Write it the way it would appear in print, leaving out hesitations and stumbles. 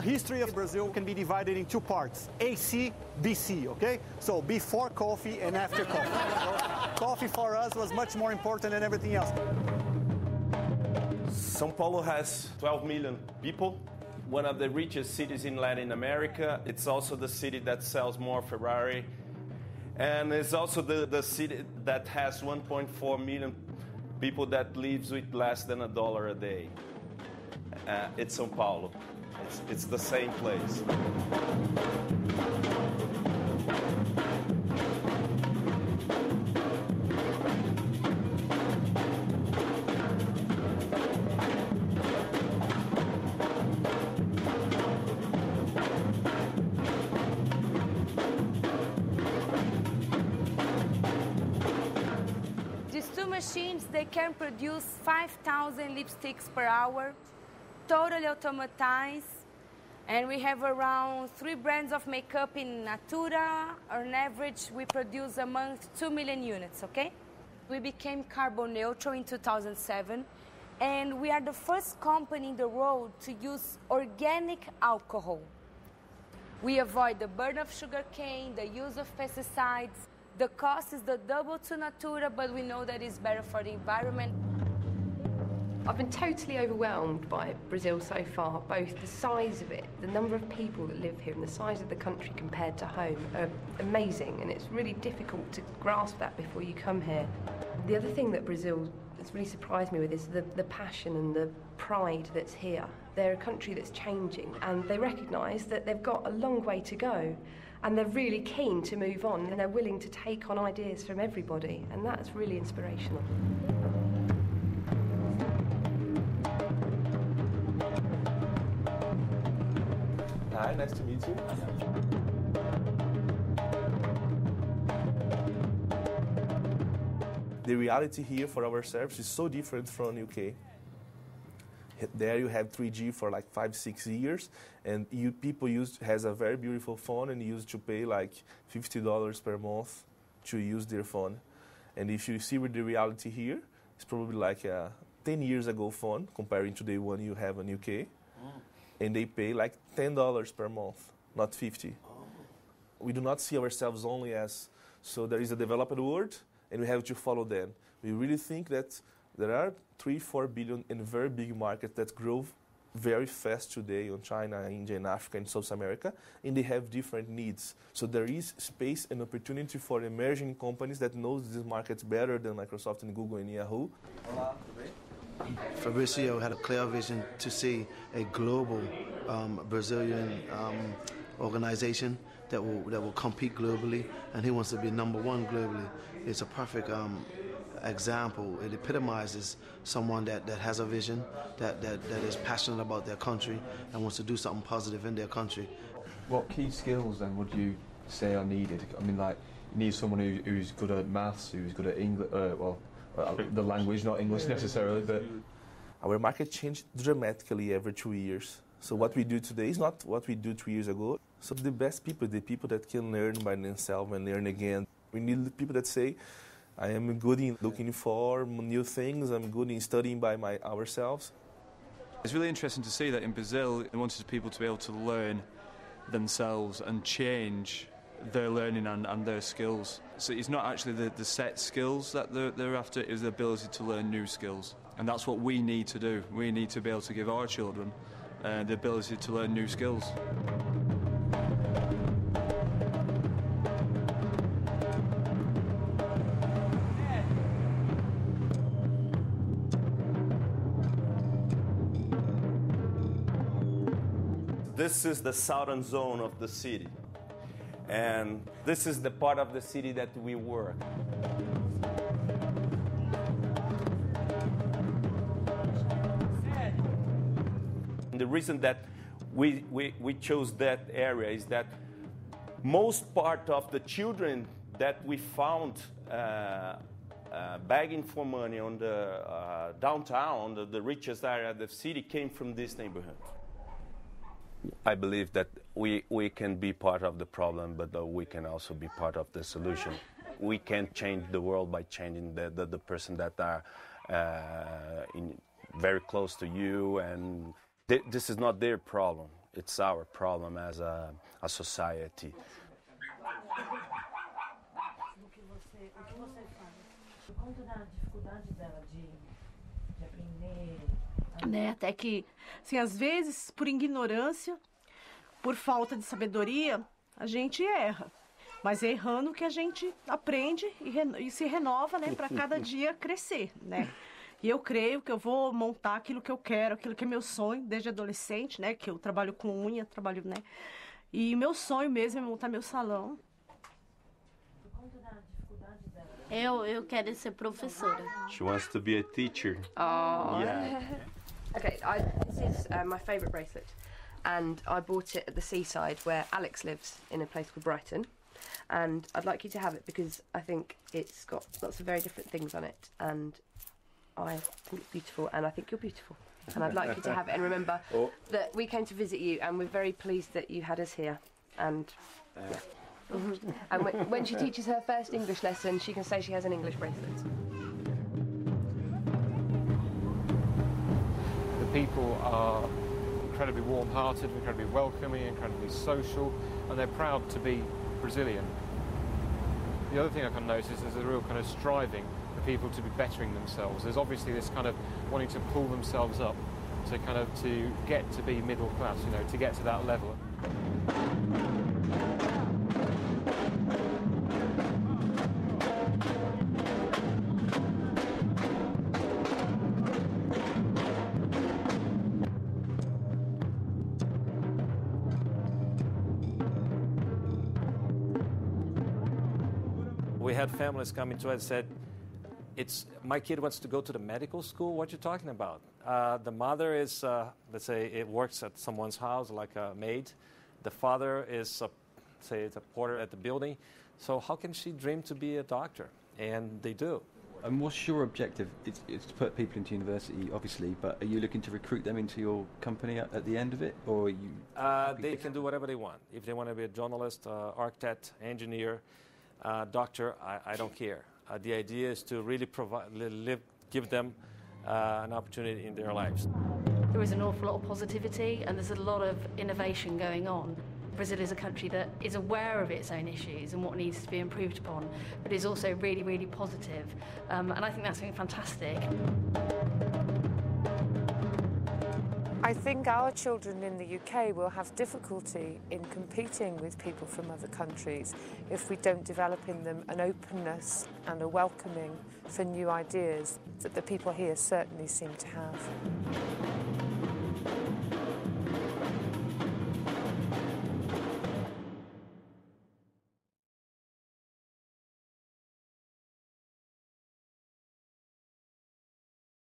history of Brazil can be divided in two parts, AC, BC, okay? So before coffee and after coffee. So coffee for us was much more important than everything else. São Paulo has 12 million people, one of the richest cities in Latin America. It's also the city that sells more Ferrari. And it's also the city that has 1.4 million people that lives with less than $1 a day. It's São Paulo. It's the same place. These two machines, they can produce 5,000 lipsticks per hour, totally automatized, and we have around 3 brands of makeup in Natura. On average, we produce a month 2 million units, okay? We became carbon neutral in 2007, and we are the first company in the world to use organic alcohol. We avoid the burn of sugarcane, the use of pesticides. The cost is the double to Natura, but we know that it's better for the environment. I've been totally overwhelmed by Brazil so far, both the size of it, the number of people that live here, and the size of the country compared to home are amazing, and it's really difficult to grasp that before you come here. The other thing that Brazil has really surprised me with is the passion and the pride that's here. They're a country that's changing, and they recognise that they've got a long way to go, and they're really keen to move on, and they're willing to take on ideas from everybody, and that's really inspirational. Hi, nice to meet you. The reality here for our service is so different from UK. There you have 3G for like 5-6 years, and people has a very beautiful phone and used to pay like $50 per month to use their phone. And if you see with the reality here, it's probably like a 10 years ago phone comparing to the one you have in UK. And they pay like $10 per month, not 50. We do not see ourselves only as, so there is a developed world and we have to follow them. We really think that there are 3-4 billion in very big markets that grow very fast today on China, India, and Africa, and South America, and they have different needs. So there is space and opportunity for emerging companies that knows these markets better than Microsoft and Google and Yahoo. Fabricio had a clear vision to see a global Brazilian organization that will compete globally, and he wants to be number one globally. It's a perfect example. It epitomizes someone that has a vision, that is passionate about their country and wants to do something positive in their country. What key skills then would you say are needed? I mean, like, you need someone who's good at maths, who's good at English, the language, not English necessarily, but... Our market changed dramatically every 2 years. So what we do today is not what we do 2 years ago. So the best people, the people that can learn by themselves and learn again. We need people that say, I am good in looking for new things, I'm good in studying by ourselves. It's really interesting to see that in Brazil, they wanted people to be able to learn themselves and change their learning and their skills. So it's not actually the set skills that they're after, it's the ability to learn new skills. And that's what we need to do. We need to be able to give our children the ability to learn new skills. This is the southern zone of the city. And this is the part of the city that we work. And the reason that we chose that area is that most part of the children that we found begging for money on the downtown, the richest area of the city, came from this neighborhood. I believe that we can be part of the problem, but we can also be part of the solution. We can't change the world by changing the person that are very close to you, and this is not their problem. It's our problem as a society. Né, até que, assim, às vezes, por ignorância, por falta de sabedoria, a gente erra. Mas é errando que a gente aprende e se renova, né, para cada dia crescer, né? E eu creio que eu vou montar aquilo que eu quero, aquilo que é meu sonho desde adolescente, né? Que eu trabalho com unha, né? E meu sonho mesmo é montar meu salão. Eu quero ser professora. She wants to be a teacher. Oh. Yeah. Okay, this is my favourite bracelet, and I bought it at the seaside where Alex lives in a place called Brighton, and I'd like you to have it because I think it's got lots of very different things on it, and I think it's beautiful, and I think you're beautiful, and I'd like you to have it and remember that we came to visit you, and we're very pleased that you had us here, and yeah. And when she teaches her first English lesson, she can say she has an English bracelet. The people are incredibly warm-hearted, incredibly welcoming, incredibly social, and they're proud to be Brazilian. The other thing I can notice is there's a real kind of striving for people to be bettering themselves. There's obviously this kind of wanting to pull themselves up to get to be middle class, you know, to get to that level. We had families coming to us and said, my kid wants to go to the medical school. What are you talking about? The mother is, let's say, it works at someone's house like a maid. The father is, say, a porter at the building. So how can she dream to be a doctor? And they do. And what's your objective? It's to put people into university, obviously, but are you looking to recruit them into your company at the end of it, or are you? They can do whatever they want. If they want to be a journalist, architect, engineer, doctor, I don't care. The idea is to really give them an opportunity in their lives. There is an awful lot of positivity and there's a lot of innovation going on. Brazil is a country that is aware of its own issues and what needs to be improved upon, but is also really, really positive. And I think that's something fantastic. I think our children in the UK will have difficulty in competing with people from other countries if we don't develop in them an openness and a welcoming for new ideas that the people here certainly seem to have.